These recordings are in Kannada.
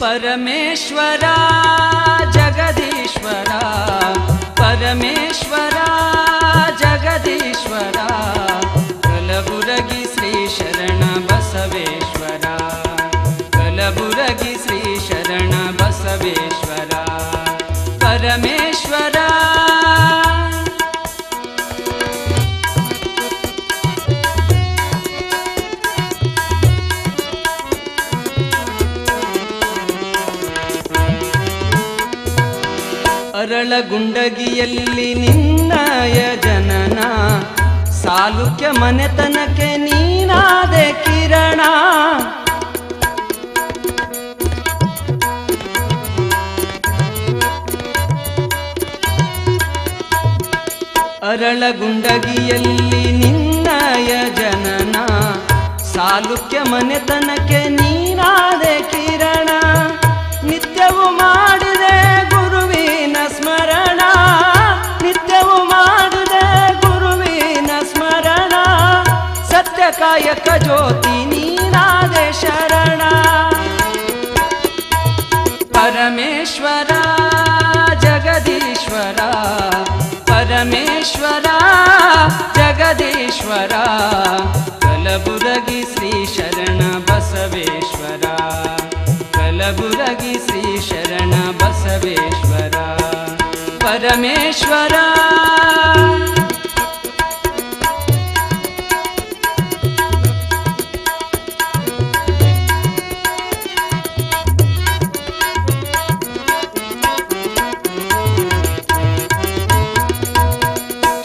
ಪರಮೇಶ್ವರ ಜಗದೀಶ್ವರ ಪರಮೇಶ್ವರ ಜಗದೀಶ್ವರ ಕಲಬುರಗಿ ಶ್ರೀ ಶರಣ ಬಸವೇಶ್ವರ ಕಲಬುರಗಿ ಶ್ರೀ ಶರಣ ಬಸವೇಶ್ವರ ಪರಮೇಶ್ವರ ಅರಳಗುಂಡಗಿಯಲ್ಲಿ ನಿನ್ನಯ ಜನನ ಸಾಲುಕ್ಯ ಮನೆತನಕ್ಕೆ ನೀನಾದೆ ಕಿರಣ ಅರಳಗುಂಡಗಿಯಲ್ಲಿ ನಿನ್ನಯ ಜನನ ಸಾಲುಕ್ಯ ಮನೆತನಕ್ಕೆ ನೀನಾದೆ ಕಿರಣ ನಿತ್ಯವೂ ಮಾಡಿದೆ ಗುರುವಿನ ಸ್ಮರಣ ನಿತ್ಯವೂ ಮಾಡಿದೆ ಗುರುವಿನ ಸ್ಮರಣ ಸತ್ಯಕಾಯಕ ಜ್ಯೋತಿ ನೀನಾದೆ ಶರಣ ಪರಮೇಶ್ವರ ಜಗದೀಶ್ವರ ಪರಮೇಶ್ವರ ಜಗದೀಶ್ವರ ಕಲಬುರಗಿ ಶ್ರೀ ಶರಣ ಬಸವೇಶ್ವರ ಕಲಬುರಗಿ ಶ್ರೀ ಶರಣ ಬಸವೇಶ್ವರ ಪರಮೇಶ್ವರ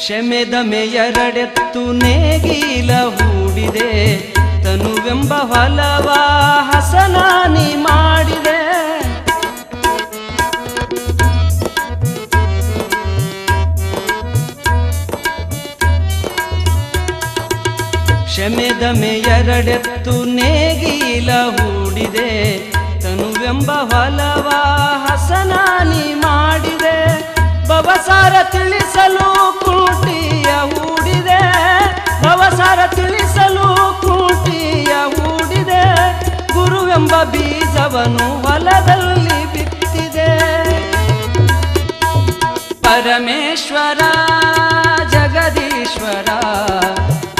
ಶಮೆದಮೆ ಎರಡೆತ್ತು ನೇಗಿಲ ಹೂಡಿದೆ ತನುವೆಂಬ ಹೊಲವ ಹಸನಾನಿ ಮಾಡಿದೆ ಶಮೆದಮೆ ಎರಡೆತ್ತು ನೇಗಿಲ ಹೂಡಿದೆ ತನುವೆಂಬ ಹೊಲವ ಹಸನಾನಿ ಮಾಡಿದೆ ಭವಸಾರ ತಿಳಿಸಲು ಕೂಟಿಯ ಹೂಡಿದೆ ಭವಸಾರ ತಿಳಿಸಲು ಕೂಟಿಯ ಹೂಡಿದೆ ಗುರುವೆಂಬ ಬೀಜವನ್ನು ಹೊಲದಲ್ಲಿ ಬಿತ್ತಿದೆ ಪರಮೇಶ್ವರ ಜಗದೀಶ್ವರ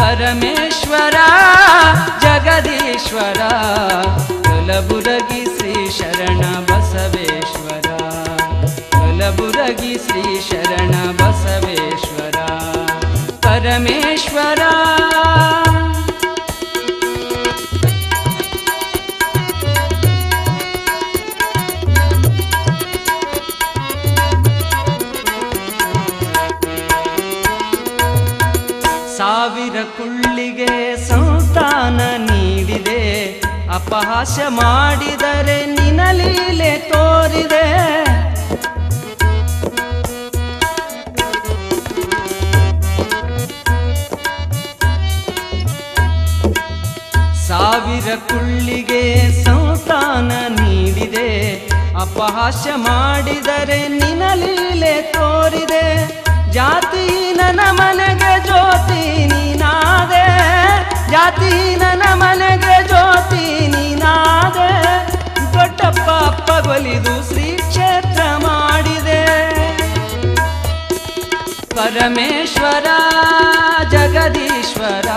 ಪರಮೇಶ್ವರ ಜಗದೀಶ್ವರ ಕಲಬುರಗಿ ಶ್ರೀ ಶರಣ ಬಸವೇಶ್ವರ ಕಲಬುರಗಿ ಶ್ರೀ ಶರಣ ಬಸವೇಶ್ವರ ಪರಮೇಶ್ವರ ಸಾವಿರ ಕುಳ್ಳಿಗೆ ಸಂತಾನ ನೀಡಿದೆ ಅಪಹಾಸ್ಯ ಮಾಡಿದರೆ ನಿನ್ನ ಲೀಲೆ ತೋರಿದೆ ಸಾವಿರ ಕುಳ್ಳಿಗೆ ಸಂತಾನ ನೀಡಿದೆ ಅಪಹಾಸ್ಯ ಮಾಡಿದರೆ ನಿನ್ನ ಲೀಲೆ ತೋರಿದೆ ಜಾತಿ ನನ್ನ ಮನೆಗೆ ಜ್ಯೋತಿ ನೀನಾದೆ ಜಾತಿ ನನ್ನ ಮನೆಗೆ ಜ್ಯೋತಿ ನೀನಾದೆ ದೊಡ್ಡಪ್ಪ ಅಪ್ಪಗೊಲಿದು ಶ್ರೀ ಕ್ಷೇತ್ರ ಮಾಡಿದೆ ಪರಮೇಶ್ವರ ಜಗದೀಶ್ವರ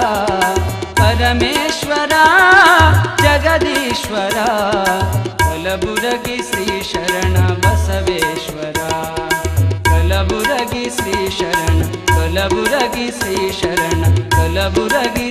ಪರಮೇಶ್ವರ ಜಗದೀಶ್ವರ ಕಲಬುರಗಿ ಶ್ರೀ ಶರಣ ಬಸವೇಶ್ವರ ಕಲಬುರಗಿ ಶ್ರೀ ಶರಣ ಕಲಬುರಗಿ ಶ್ರೀ ಶರಣ ಕಲಬುರಗಿ